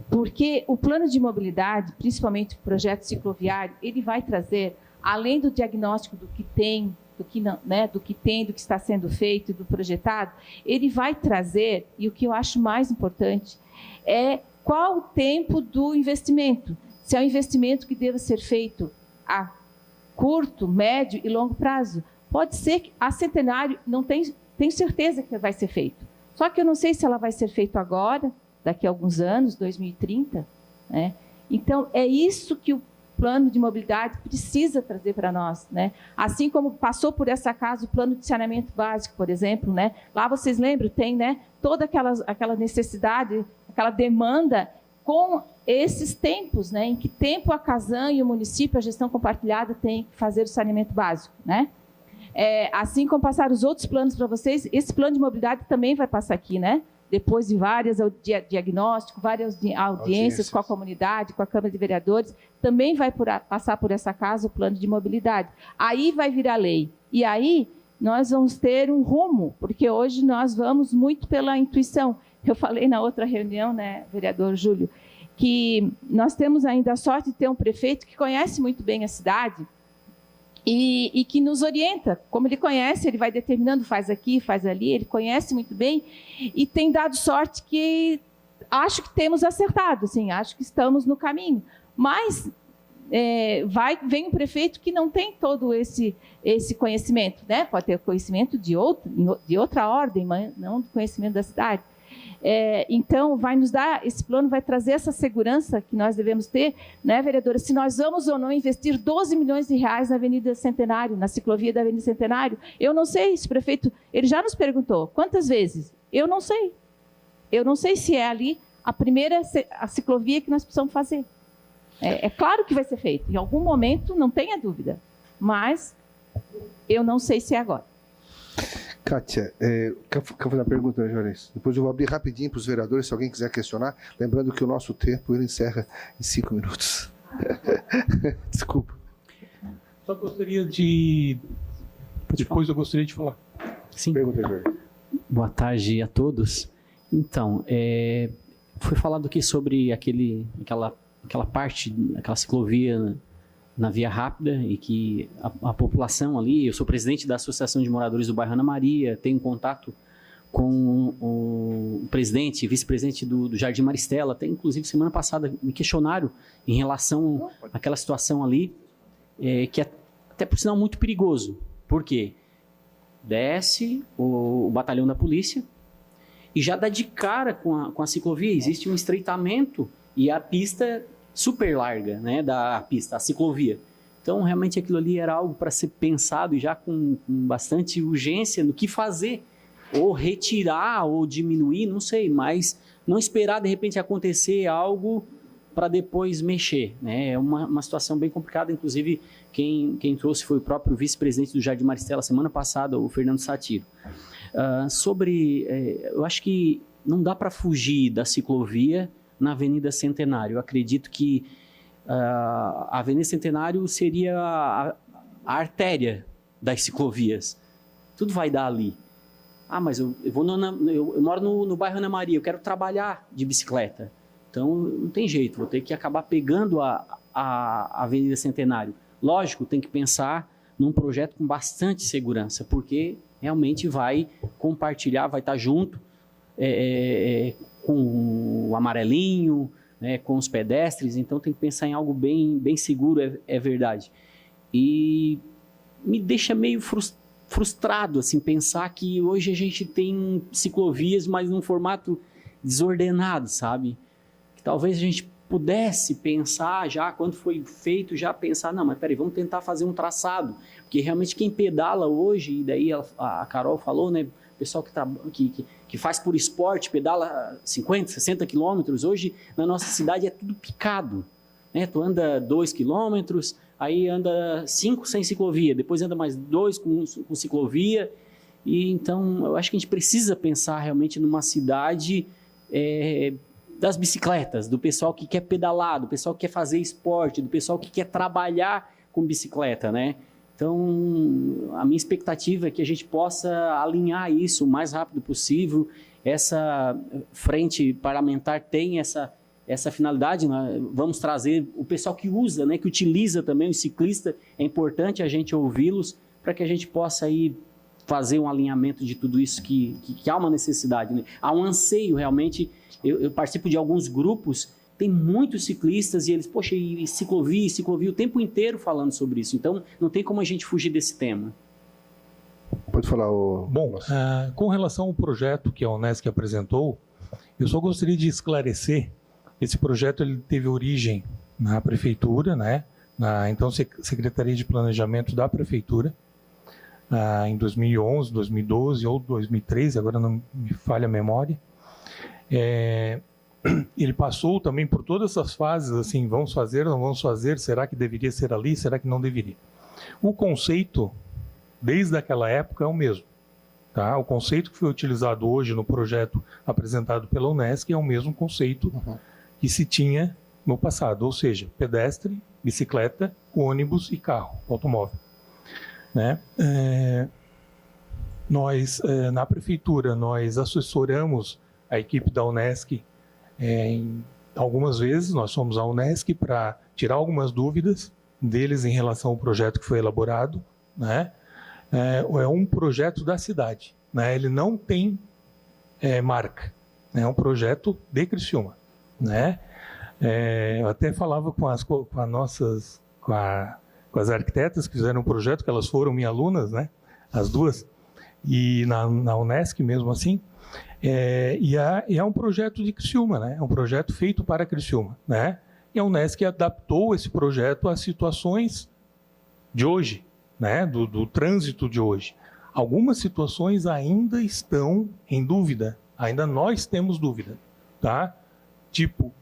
Porque o plano de mobilidade, principalmente o projeto cicloviário, ele vai trazer, além do diagnóstico do que tem, do que não, né, do que está sendo feito, do projetado, ele vai trazer, e o que eu acho mais importante, é qual o tempo do investimento. Se é um investimento que deva ser feito a curto, médio e longo prazo. Pode ser que a Centenário não tenho certeza que vai ser feito. Só que eu não sei se ela vai ser feita agora, daqui a alguns anos, 2030. Né? Então, é isso que o plano de mobilidade precisa trazer para nós. Né? Assim como passou por essa casa o plano de saneamento básico, por exemplo. Né? Lá, vocês lembram, tem, né, toda aquela necessidade, aquela demanda com esses tempos, né? Em que tempo a Casan e o município, a gestão compartilhada, tem que fazer o saneamento básico. Né? Assim como passaram os outros planos para vocês, esse plano de mobilidade também vai passar aqui, né? Depois de várias diagnósticos, várias audiências com a comunidade, com a Câmara de Vereadores, também vai passar por essa casa o plano de mobilidade. Aí vai virar lei. E aí nós vamos ter um rumo, porque hoje nós vamos muito pela intuição. Eu falei na outra reunião, né, vereador Júlio, que nós temos ainda a sorte de ter um prefeito que conhece muito bem a cidade, e que nos orienta. Como ele conhece, ele vai determinando, faz aqui, faz ali, ele conhece muito bem e tem dado sorte que acho que temos acertado, assim, acho que estamos no caminho. Mas vem um prefeito que não tem todo esse conhecimento, né? Pode ter conhecimento de outra ordem, mas não do conhecimento da cidade. Então, vai nos dar, esse plano vai trazer essa segurança que nós devemos ter, né, vereadora? Se nós vamos ou não investir 12 milhões de reais na Avenida Centenário, na ciclovia da Avenida Centenário, eu não sei, esse prefeito, ele já nos perguntou, quantas vezes? Eu não sei. Eu não sei se é ali a ciclovia que nós precisamos fazer. É claro que vai ser feito, em algum momento, não tenha dúvida, mas eu não sei se é agora. Kátia, quer fazer uma pergunta, né, Juarez? Depois eu vou abrir rapidinho para os vereadores, se alguém quiser questionar. Lembrando que o nosso tempo ele encerra em 5 minutos. Desculpa. Só gostaria de... Depois eu gostaria de falar. Sim. Pergunta, Juarez. Boa tarde a todos. Então, foi falado aqui sobre aquela parte, aquela ciclovia na Via Rápida, e que a população ali, eu sou presidente da Associação de Moradores do Bairro Ana Maria, tenho contato com o presidente e vice-presidente do Jardim Maristela, até inclusive semana passada me questionaram em relação àquela situação ali, que é até por sinal muito perigoso. Por quê? Desce o batalhão da polícia e já dá de cara com a ciclovia, existe um estreitamento e a pista super larga, né, da pista, a ciclovia. Então, realmente, aquilo ali era algo para ser pensado e já com bastante urgência no que fazer, ou retirar, ou diminuir, não sei, mas não esperar, de repente, acontecer algo para depois mexer, né? É uma situação bem complicada, inclusive, quem trouxe foi o próprio vice-presidente do Jardim Maristela, semana passada, o Fernando Satiro. Eu acho que não dá para fugir da ciclovia na Avenida Centenário. Eu acredito que a Avenida Centenário seria a artéria das ciclovias. Tudo vai dar ali. Mas eu moro no bairro Ana Maria, eu quero trabalhar de bicicleta. Então, não tem jeito, vou ter que acabar pegando a Avenida Centenário. Lógico, tem que pensar num projeto com bastante segurança, porque realmente vai compartilhar, vai estar junto com o amarelinho, né, com os pedestres, então tem que pensar em algo bem seguro, é verdade. E me deixa meio frustrado, assim, pensar que hoje a gente tem ciclovias, mas num formato desordenado, sabe? Que talvez a gente pudesse pensar já, quando foi feito, já pensar, não, mas peraí, vamos tentar fazer um traçado, porque realmente quem pedala hoje, e daí a Carol falou, né, o pessoal que faz por esporte, pedala 50, 60 quilômetros, hoje na nossa cidade é tudo picado, né? Tu anda 2 quilômetros, aí anda 5 sem ciclovia, depois anda mais 2 com ciclovia, e então eu acho que a gente precisa pensar realmente numa cidade das bicicletas, do pessoal que quer pedalar, do pessoal que quer fazer esporte, do pessoal que quer trabalhar com bicicleta, né? Então, a minha expectativa é que a gente possa alinhar isso o mais rápido possível. Essa frente parlamentar tem essa finalidade, né? Vamos trazer o pessoal que usa, né, que utiliza também, o ciclista, é importante a gente ouvi-los para que a gente possa aí fazer um alinhamento de tudo isso que há uma necessidade, né? Há um anseio realmente. Eu participo de alguns grupos, tem muitos ciclistas e eles, poxa, e ciclovia o tempo inteiro falando sobre isso. Então, não tem como a gente fugir desse tema. Pode falar, Bom, com relação ao projeto que a Unesc apresentou, eu só gostaria de esclarecer. Esse projeto ele teve origem na prefeitura, né? Então, Secretaria de Planejamento da Prefeitura, em 2011, 2012 ou 2013, agora não me falha a memória. Ele passou também por todas essas fases, assim, vamos fazer, não vamos fazer, será que deveria ser ali, será que não deveria? O conceito, desde aquela época, é o mesmo. Tá? O conceito que foi utilizado hoje no projeto apresentado pela Unesc é o mesmo conceito que se tinha no passado, ou seja, pedestre, bicicleta, ônibus e carro, automóvel. Né? Nós, na prefeitura, nós assessoramos a equipe da Unesc algumas vezes, nós fomos à Unesc para tirar algumas dúvidas deles em relação ao projeto que foi elaborado, né? É um projeto da cidade, né? Ele não tem marca, é um projeto de Criciúma, né? Eu até falava com as arquitetas que fizeram o projeto, que elas foram minhas alunas, né? As duas, e na Unesc mesmo assim. E é um projeto de Criciúma, né? É um projeto feito para Criciúma, né? E a Unesc adaptou esse projeto às situações de hoje, né? Do trânsito de hoje. Algumas situações ainda estão em dúvida, ainda nós temos dúvida, tá? Tipo,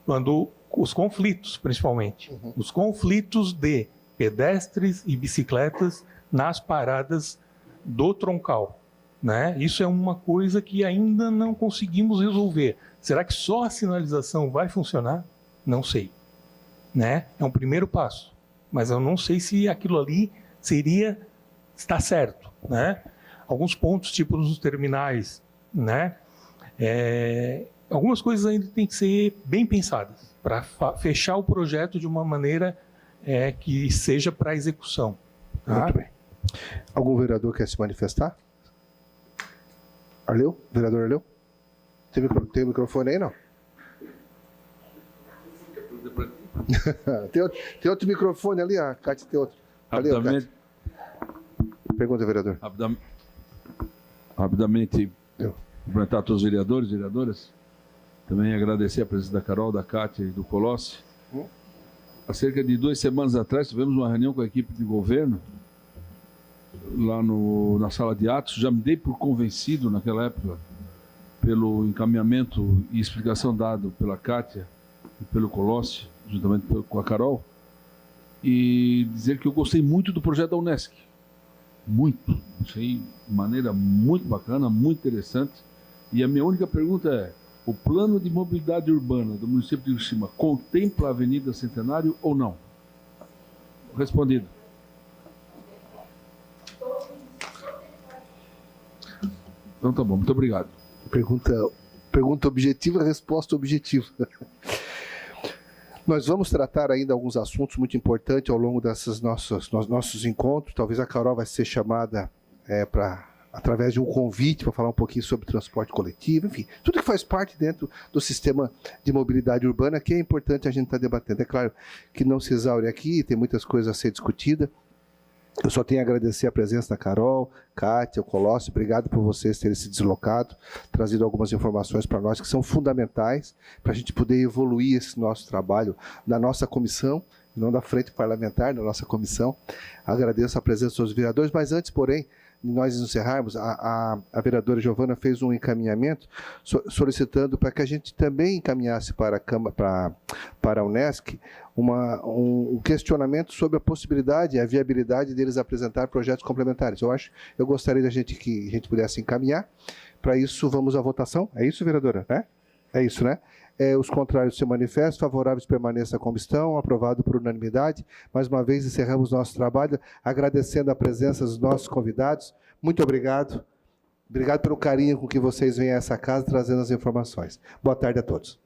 quando os conflitos, principalmente, os conflitos de pedestres e bicicletas nas paradas do troncal. Né? Isso é uma coisa que ainda não conseguimos resolver. Será que só a sinalização vai funcionar? Não sei. Né? É um primeiro passo, mas eu não sei se aquilo ali está certo. Né? Alguns pontos, tipo nos terminais, né? Algumas coisas ainda têm que ser bem pensadas para fechar o projeto de uma maneira que seja para execução. Tá? Muito bem. Algum vereador quer se manifestar? Arleu? Vereador Arleu? Tem o microfone aí, não? tem outro microfone ali, a Cátia tem outro. Rapidamente. Pergunta, vereador. Rapidamente, cumprimentar a todos os vereadores e vereadoras. Também agradecer a presença da Carol, da Cátia e do Colossi. Há cerca de 2 semanas atrás, tivemos uma reunião com a equipe de governo lá na sala de atos. Já me dei por convencido naquela época pelo encaminhamento e explicação dado pela Cátia e pelo Colossi, juntamente com a Carol, e dizer que eu gostei muito do projeto da Unesc. Muito. Achei de maneira muito bacana, muito interessante. E a minha única pergunta é: o plano de mobilidade urbana do município de Criciúma contempla a Avenida Centenário ou não? Respondido. Então tá bom, muito obrigado. Pergunta objetiva, resposta objetiva. Nós vamos tratar ainda alguns assuntos muito importantes ao longo desses nossos encontros. Talvez a Carol vai ser chamada para através de um convite para falar um pouquinho sobre transporte coletivo, enfim, tudo que faz parte dentro do sistema de mobilidade urbana, que é importante a gente estar debatendo. É claro que não se exaure aqui, tem muitas coisas a ser discutidas. Eu só tenho a agradecer a presença da Carol, Kátia, o Colossi, obrigado por vocês terem se deslocado, trazido algumas informações para nós que são fundamentais para a gente poder evoluir esse nosso trabalho na nossa comissão, não da frente parlamentar, na nossa comissão. Agradeço a presença dos vereadores, mas antes, porém, de nós encerrarmos, a vereadora Giovana fez um encaminhamento solicitando para que a gente também encaminhasse para a Unesc um questionamento sobre a possibilidade e a viabilidade deles apresentar projetos complementares. Eu gostaria que a gente pudesse encaminhar. Para isso, vamos à votação. É isso, vereadora? É isso, né? Os contrários se manifestam, favoráveis permaneçam como estão, aprovado por unanimidade. Mais uma vez, encerramos nosso trabalho, agradecendo a presença dos nossos convidados. Muito obrigado. Obrigado pelo carinho com que vocês vêm a essa casa, trazendo as informações. Boa tarde a todos.